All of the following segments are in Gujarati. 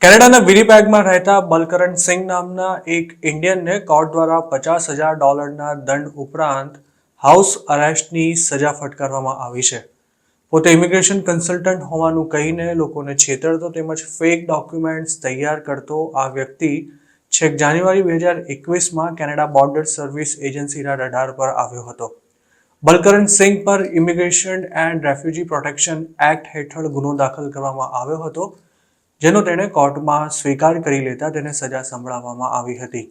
કેનેડાના વિનિપેગમાં રહેતા બલકરણ સિંઘ નામના એક ઇન્ડિયનને કોર્ટ દ્વારા $50,000ના દંડ ઉપરાંત હાઉસ અરેસ્ટની સજા ફટકારવામાં આવી છે. પોતે ઇમિગ્રેશન કન્સલ્ટન્ટ હોવાનું કહીને લોકોને છેતરતો તેમજ ફેક ડોક્યુમેન્ટ્સ તૈયાર કરતો આ વ્યક્તિ છેક જાન્યુઆરી 2021માં કેનેડા બોર્ડર સર્વિસ એજન્સીના રડાર પર આવ્યો હતો. બલકરણ સિંઘ પર immigration and refugee protection act હેઠળ ગુનો દાખલ કરવામાં આવ્યો હતો, જેનો તેણે કોર્ટમાં સ્વીકાર કરી લેતા તેને સજા સંભળાવવામાં આવી હતી.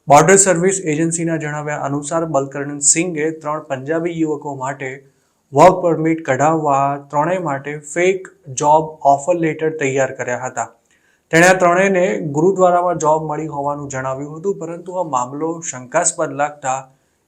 બોર્ડર સર્વિસ એજન્સીના જણાવ્યા અનુસાર બલકરણ સિંઘે 3 પંજાબી યુવકો માટે વર્ક પરમિટ કઢાવવા ત્રણેય માટે ફેક જોબ ઓફર લેટર તૈયાર કર્યા હતા. તેણે આ ત્રણેયને ગુરુદ્વારામાં જોબ મળી હોવાનું જણાવ્યું હતું, પરંતુ આ મામલો શંકાસ્પદ લાગતા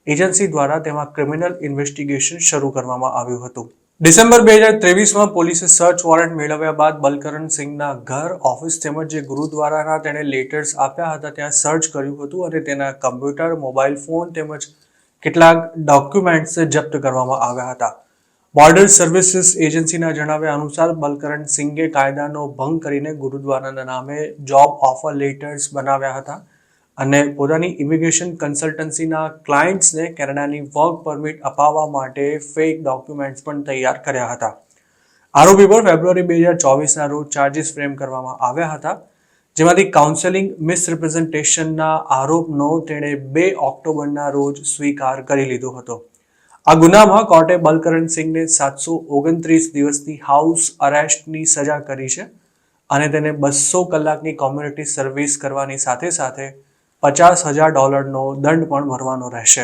એજન્સી દ્વારા તેમાં ક્રિમિનલ ઇન્વેસ્ટિગેશન શરૂ કરવામાં આવ્યું હતું. ડિસેમ્બર 2023માં પોલીસે સર્ચ વોરંટ મેળવ્યા બાદ બલકરણ સિંઘના ઘર, ઓફિસ તેમજ જે ગુરુદ્વારાના તેણે લેટર્સ આપ્યા હતા ત્યાં સર્ચ કર્યું હતું અને તેના કમ્પ્યુટર, મોબાઈલ ફોન તેમજ કેટલાક ડોક્યુમેન્ટ્સ જપ્ત કરવામાં આવ્યા હતા. બોર્ડર સર્વિસીસ એજન્સીના જણાવ્યા અનુસાર બલકરણ સિંઘે કાયદાનો ભંગ કરીને ગુરુદ્વારાના નામે જોબ ઓફર લેટર્સ બનાવ્યા હતા અને પોતાની ઇમિગ્રેશન કન્સલ્ટન્સીના ક્લાયન્ટ્સને કેનેડાની વર્ક પરમિટ અપાવવા માટે ફેક ડોક્યુમેન્ટ્સ પણ તૈયાર કર્યા હતા. આરોપી પર ફેબ્રુઆરી 2024ના રોજ ચાર્જીસ ફ્રેમ કરવામાં આવ્યા હતા, જેમાંથી કાઉન્સેલિંગ મિસરિપ્રેઝન્ટેશનના આરોપનો તેણે 2 ઓક્ટોબરના રોજ સ્વીકાર કરી લીધો હતો. આ ગુનામાં કોર્ટે બલકરણ સિંઘને 729 દિવસની હાઉસ અરેસ્ટની સજા કરી છે અને તેને 200 કલાકની કોમ્યુનિટી સર્વિસ કરવાની સાથે સાથે $50,000નો દંડ પણ ભરવાનો રહેશે.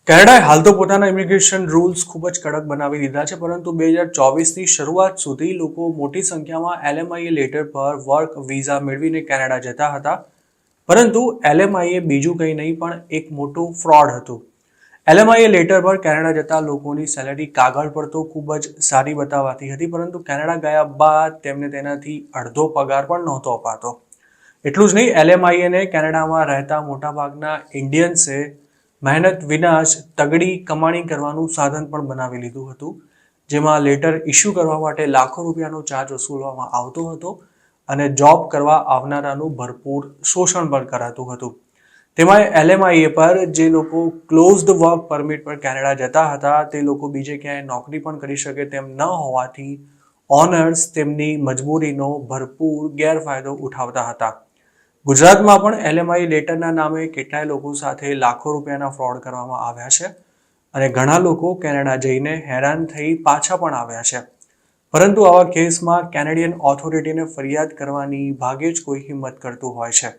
કેનેડાએ હાલ તો પોતાના ઇમિગ્રેશન રૂલ્સ ખૂબ જ કડક બનાવી દીધા છે, પરંતુ 2024ની શરૂઆત સુધી લોકો મોટી સંખ્યામાં LMIA લેટર પર વર્ક વિઝા મેળવીને કેનેડા જતા હતા, પરંતુ LMIA બીજું કંઈ નહીં પણ એક મોટું ફ્રોડ હતું. LMIA લેટર પર કેનેડા જતા લોકોની સેલેરી કાગળ પર તો ખૂબ જ સારી બતાવાતી હતી, પરંતુ કેનેડા ગયા બાદ તેમને તેનાથી અડધો પગાર પણ નહોતો અપાતો. એટલું જ નહીં, LMIAને કેનેડામાં રહેતા મોટાભાગના ઇન્ડિયન્સે મહેનત વિના જ તગડી કમાણી કરવાનું સાધન પણ બનાવી લીધું હતું, જેમાં લેટર ઇસ્યુ કરવા માટે લાખો રૂપિયાનો ચાર્જ વસૂલવામાં આવતો હતો અને જોબ કરવા આવનારાનું ભરપૂર શોષણ પણ કરાતું હતું. તેમાં LMIA પર જે લોકો ક્લોઝડ વર્ક પરમિટ પર કેનેડા જતા હતા તે લોકો બીજે ક્યાંય નોકરી પણ કરી શકે તેમ ન હોવાથી ઓનર્સ તેમની મજબૂરીનો ભરપૂર ગેરફાયદો ઉઠાવતા હતા. ગુજરાતમાં પણ LMIA લેટરના નામે કેટલાય લોકો સાથે લાખો રૂપિયાના ફ્રોડ કરવામાં આવ્યા છે અને ઘણા લોકો કેનેડા જઈને હેરાન થઈ પાછા પણ આવ્યા છે, પરંતુ આવા કેસમાં કેનેડિયન ઓથોરિટીને ફરિયાદ કરવાની ભાગ્યે જ કોઈ હિંમત કરતું હોય છે.